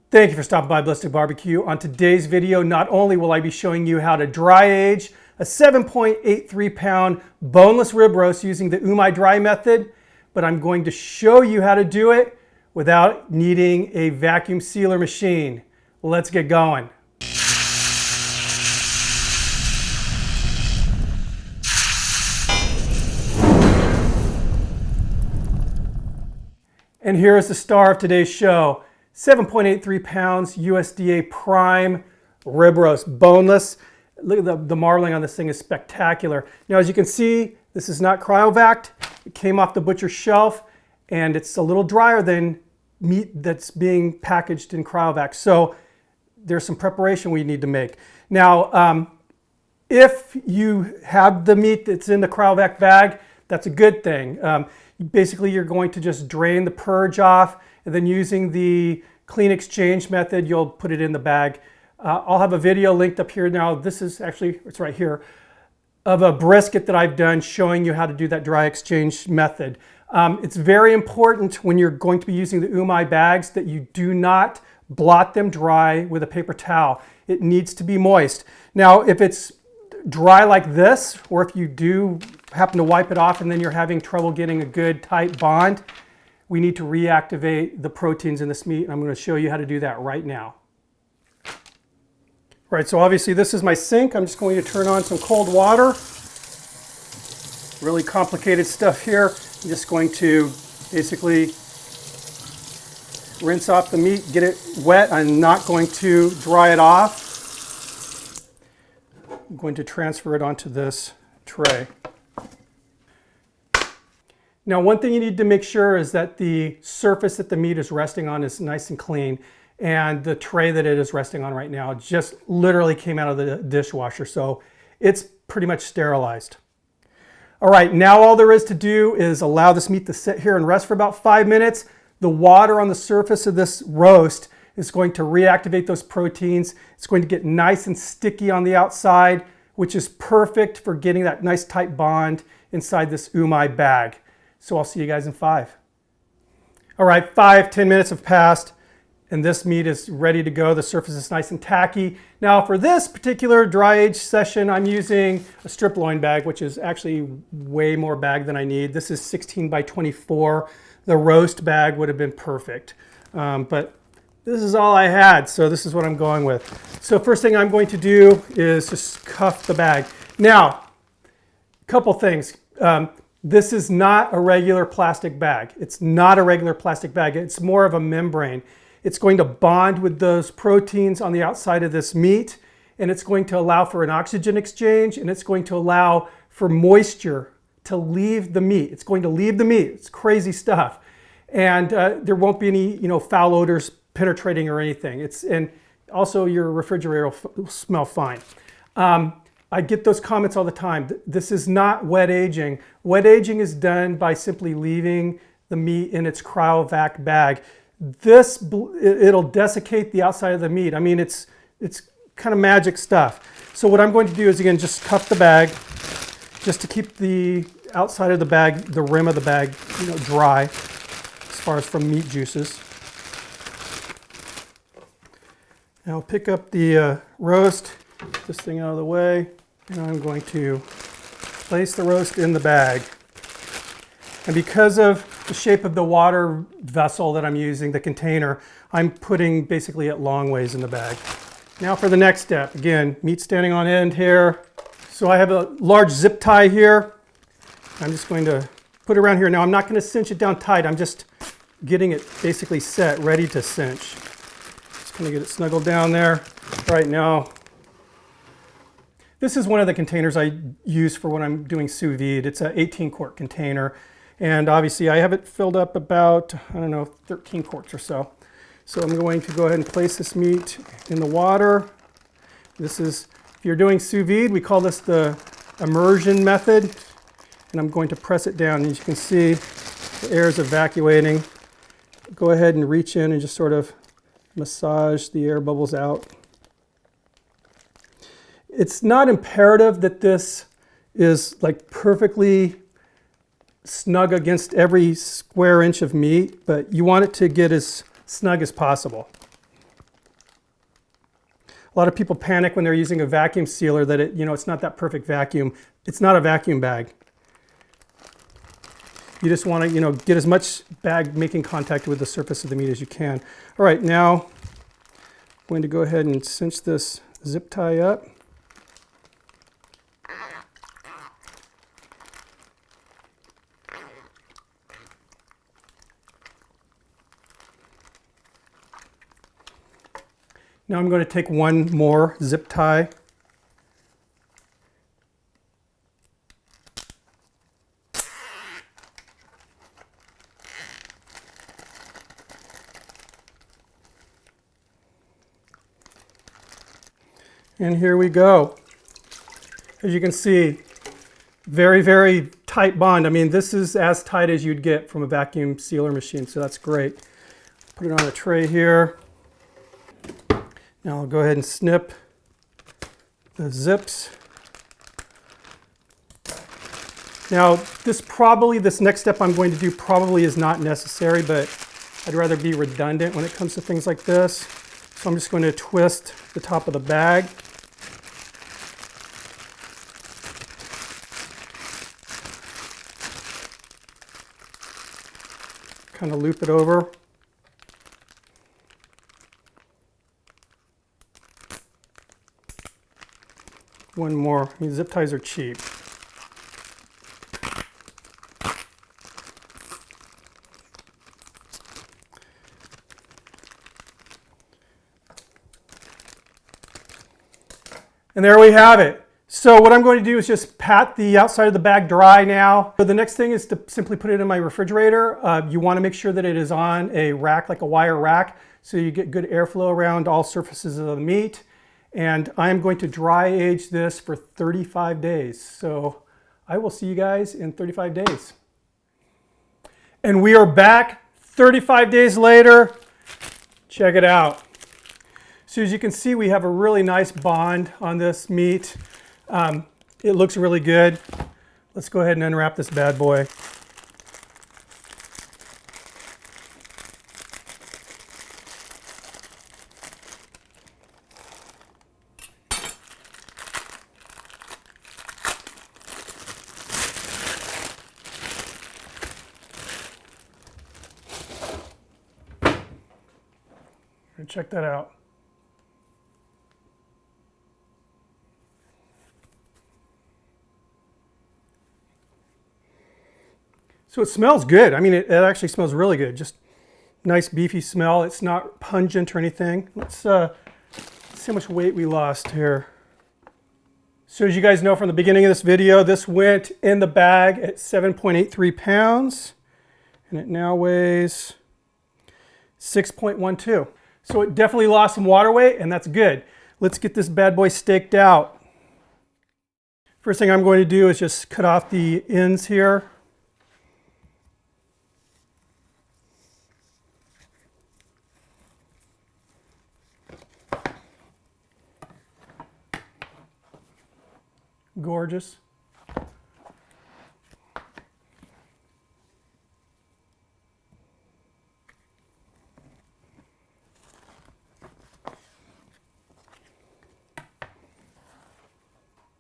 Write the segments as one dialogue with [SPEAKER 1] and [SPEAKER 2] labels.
[SPEAKER 1] Thank you for stopping by Ballistic Barbecue. On today's video, not only will I be showing you how to dry age a 7.83 pound boneless rib roast using the UMAi dry method, but I'm going to show you how to do it without needing a vacuum sealer machine. Let's get going. And here is the star of today's show. 7.83 pounds USDA prime rib roast, boneless. Look at the marbling on this thing is spectacular. Now, as you can see, this is not cryovac. It came off the butcher's shelf, and it's a little drier than meat that's being packaged in cryovac. So there's some preparation we need to make. Now, if you have the meat that's in the cryovac bag, that's a good thing. Basically, you're going to just drain the purge off, and then using the clean exchange method, you'll put it in the bag. I'll have a video linked up here now. This is actually, it's right here, of a brisket that I've done showing you how to do that dry exchange method. It's very important when you're going to be using the UMAi bags that you do not blot them dry with a paper towel. It needs to be moist. Now, if it's dry like this, or if you do happen to wipe it off and then you're having trouble getting a good tight bond, we need to reactivate the proteins in this meat. And I'm going to show you how to do that right now. All right, so obviously this is my sink. I'm just going to turn on some cold water. Really complicated stuff here. I'm just going to basically rinse off the meat, get it wet. I'm not going to dry it off. I'm going to transfer it onto this tray. Now, one thing you need to make sure is that the surface that the meat is resting on is nice and clean, and the tray that it is resting on right now just literally came out of the dishwasher, so it's pretty much sterilized. All right, now all there is to do is allow this meat to sit here and rest for about 5 minutes. The water on the surface of this roast is going to reactivate those proteins. It's going to get nice and sticky on the outside, which is perfect for getting that nice tight bond inside this UMAi bag. So I'll see you guys in 5. All right, 5-10 minutes have passed, and this meat is ready to go. The surface is nice and tacky. Now, for this particular dry age session, I'm using a strip loin bag, which is actually way more bag than I need. This is 16 by 24. The roast bag would have been perfect, but this is all I had, so this is what I'm going with. So first thing I'm going to do is just cuff the bag. Now, a couple things. This is not a regular plastic bag. It's not a regular plastic bag. It's more of a membrane. It's going to bond with those proteins on the outside of this meat, and it's going to allow for an oxygen exchange, and it's going to allow for moisture to leave the meat. It's going to leave the meat. It's crazy stuff. And there won't be any, foul odors penetrating or anything. And also your refrigerator will smell fine. I get those comments all the time. This is not wet aging. Wet aging is done by simply leaving the meat in its cryovac bag. It'll desiccate the outside of the meat. I mean, it's kind of magic stuff. So what I'm going to do is, again, just cup the bag just to keep the outside of the bag, the rim of the bag, dry as far as from meat juices. Now I'll pick up the roast, get this thing out of the way, and I'm going to place the roast in the bag. And because of the shape of the water vessel that I'm using, the container, I'm putting basically it long ways in the bag. Now for the next step, again, meat standing on end here. So I have a large zip tie here. I'm just going to put it around here. Now I'm not going to cinch it down tight. I'm just getting it basically set, ready to cinch. Just going to get it snuggled down there. Right now, this is one of the containers I use for when I'm doing sous vide. It's an 18-quart container. And obviously I have it filled up about, 13 quarts or so. So I'm going to go ahead and place this meat in the water. This is, if you're doing sous vide, we call this the immersion method. And I'm going to press it down. As you can see, the air is evacuating. Go ahead and reach in and just sort of massage the air bubbles out. It's not imperative that this is like perfectly snug against every square inch of meat, but you want it to get as snug as possible. A lot of people panic when they're using a vacuum sealer that it's not that perfect vacuum. It's not a vacuum bag. You just want to, get as much bag making contact with the surface of the meat as you can. All right, now I'm going to go ahead and cinch this zip tie up. Now I'm going to take one more zip tie. And here we go. As you can see, very, very tight bond. I mean, this is as tight as you'd get from a vacuum sealer machine, so that's great. Put it on a tray here. Now I'll go ahead and snip the zips. Now, this next step I'm going to do probably is not necessary, but I'd rather be redundant when it comes to things like this. So I'm just going to twist the top of the bag. Kind of loop it over. One more. I mean, zip ties are cheap. And there we have it. So what I'm going to do is just pat the outside of the bag dry now. So the next thing is to simply put it in my refrigerator. You want to make sure that it is on a rack, like a wire rack, so you get good airflow around all surfaces of the meat. And I'm going to dry age this for 35 days. So I will see you guys in 35 days. And we are back 35 days later. Check it out. So as you can see, we have a really nice bond on this meat. It looks really good. Let's go ahead and unwrap this bad boy. Check that out. So it smells good. I mean, it actually smells really good. Just nice beefy smell. It's not pungent or anything. Let's see how much weight we lost here. So as you guys know from the beginning of this video, this went in the bag at 7.83 pounds, and it now weighs 6.12. So it definitely lost some water weight, and that's good. Let's get this bad boy staked out. First thing I'm going to do is just cut off the ends here. Gorgeous.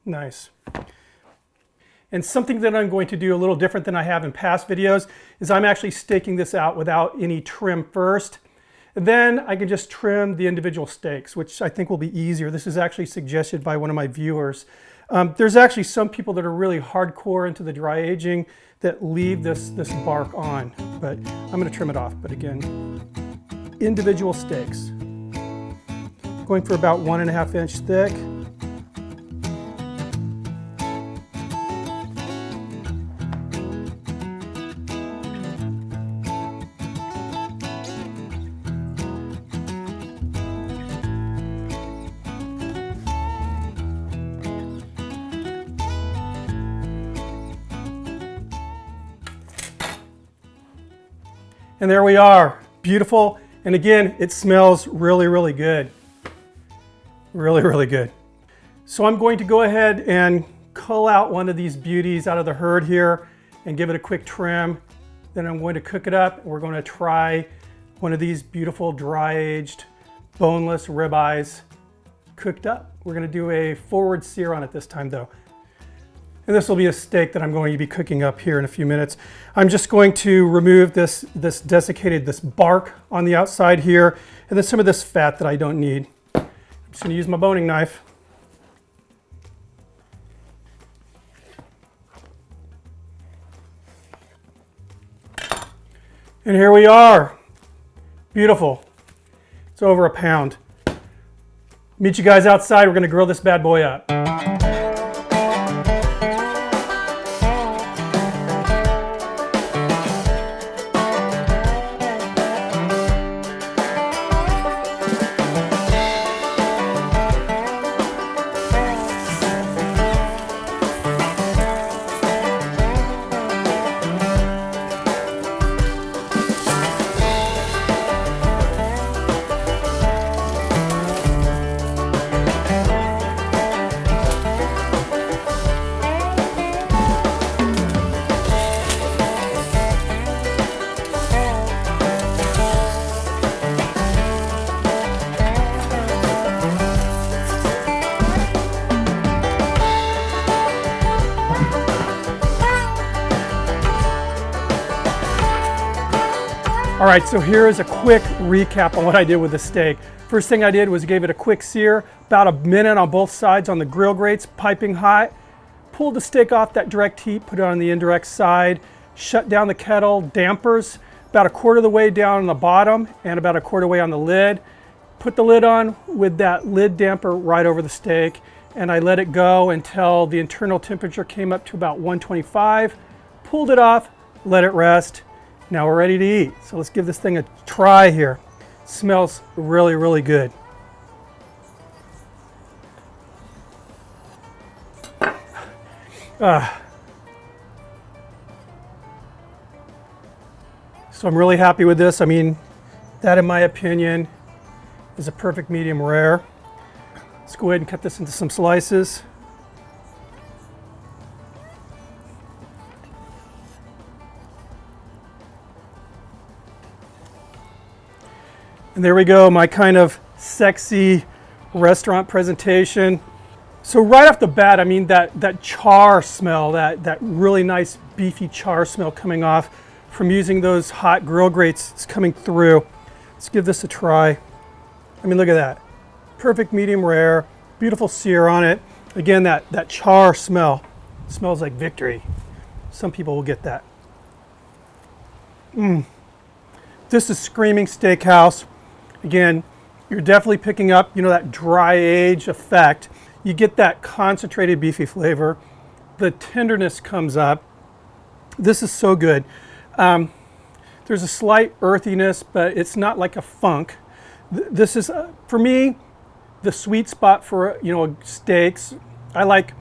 [SPEAKER 1] Nice. And something that I'm going to do a little different than I have in past videos is I'm actually staking this out without any trim first. And then I can just trim the individual steaks, which I think will be easier. This is actually suggested by one of my viewers. There's actually some people that are really hardcore into the dry aging that leave this bark on, but I'm going to trim it off. But again, individual steaks. Going for about 1.5 inch thick. And there we are, beautiful. And again, it smells really, really good. Really, really good. So I'm going to go ahead and cull out one of these beauties out of the herd here and give it a quick trim. Then I'm going to cook it up. We're going to try one of these beautiful dry aged boneless ribeyes cooked up. We're going to do a forward sear on it this time though. And this will be a steak that I'm going to be cooking up here in a few minutes. I'm just going to remove this bark on the outside here, and then some of this fat that I don't need. I'm just going to use my boning knife. And here we are. Beautiful. It's over a pound. Meet you guys outside. We're going to grill this bad boy up. All right, so here is a quick recap on what I did with the steak. First thing I did was gave it a quick sear, about a minute on both sides on the grill grates, piping hot. Pulled the steak off that direct heat, put it on the indirect side, shut down the kettle, dampers, about a quarter of the way down on the bottom and about a quarter of the way on the lid. Put the lid on with that lid damper right over the steak, and I let it go until the internal temperature came up to about 125. Pulled it off, let it rest. Now we're ready to eat. So let's give this thing a try here. It smells really, really good. So I'm really happy with this. I mean, that in my opinion is a perfect medium rare. Let's go ahead and cut this into some slices. And there we go, my kind of sexy restaurant presentation. So right off the bat, I mean, that char smell, that really nice beefy char smell coming off from using those hot grill grates is coming through. Let's give this a try. I mean, look at that. Perfect medium rare, beautiful sear on it. Again, that char smell smells like victory. Some people will get that. This is screaming steakhouse. Again, you're definitely picking up, you know, that dry age effect. You get that concentrated beefy flavor. The tenderness comes up. This is so good. There's a slight earthiness, but it's not like a funk. This is, for me, the sweet spot for, you know, steaks. I like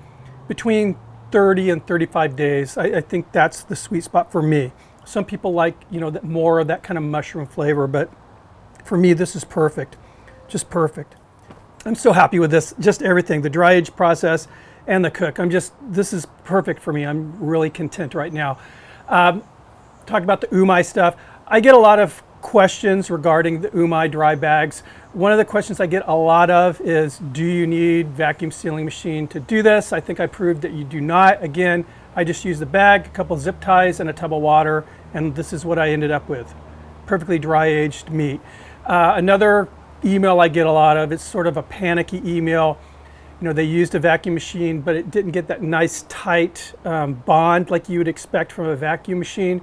[SPEAKER 1] between 30 and 35 days. I think that's the sweet spot for me. Some people like, you know, more of that kind of mushroom flavor, but for me, this is perfect, just perfect. I'm so happy with this, just everything, the dry age process and the cook. This is perfect for me. I'm really content right now. Talk about the UMAi stuff. I get a lot of questions regarding the UMAi dry bags. One of the questions I get a lot of is, do you need vacuum sealing machine to do this? I think I proved that you do not. Again, I just used the bag, a couple zip ties, and a tub of water, and this is what I ended up with. Perfectly dry aged meat. Another email I get a lot of, it's sort of a panicky email. You know, they used a vacuum machine, but it didn't get that nice tight bond like you would expect from a vacuum machine.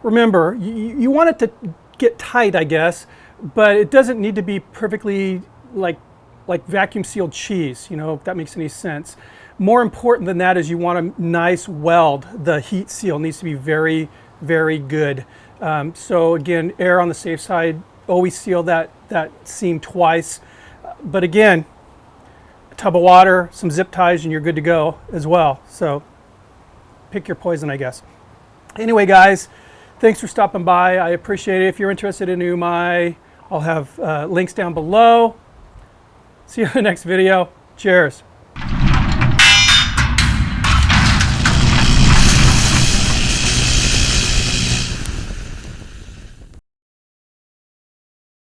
[SPEAKER 1] Remember, you want it to get tight, I guess, but it doesn't need to be perfectly like vacuum sealed cheese, you know, if that makes any sense. More important than that is you want a nice weld. The heat seal needs to be very, very good. So again, err on the safe side. Always seal that seam twice. But again, a tub of water, some zip ties, and you're good to go as well. So pick your poison, I guess. Anyway, guys, thanks for stopping by. I appreciate it. If you're interested in UMAi, I'll have links down below. See you in the next video. Cheers.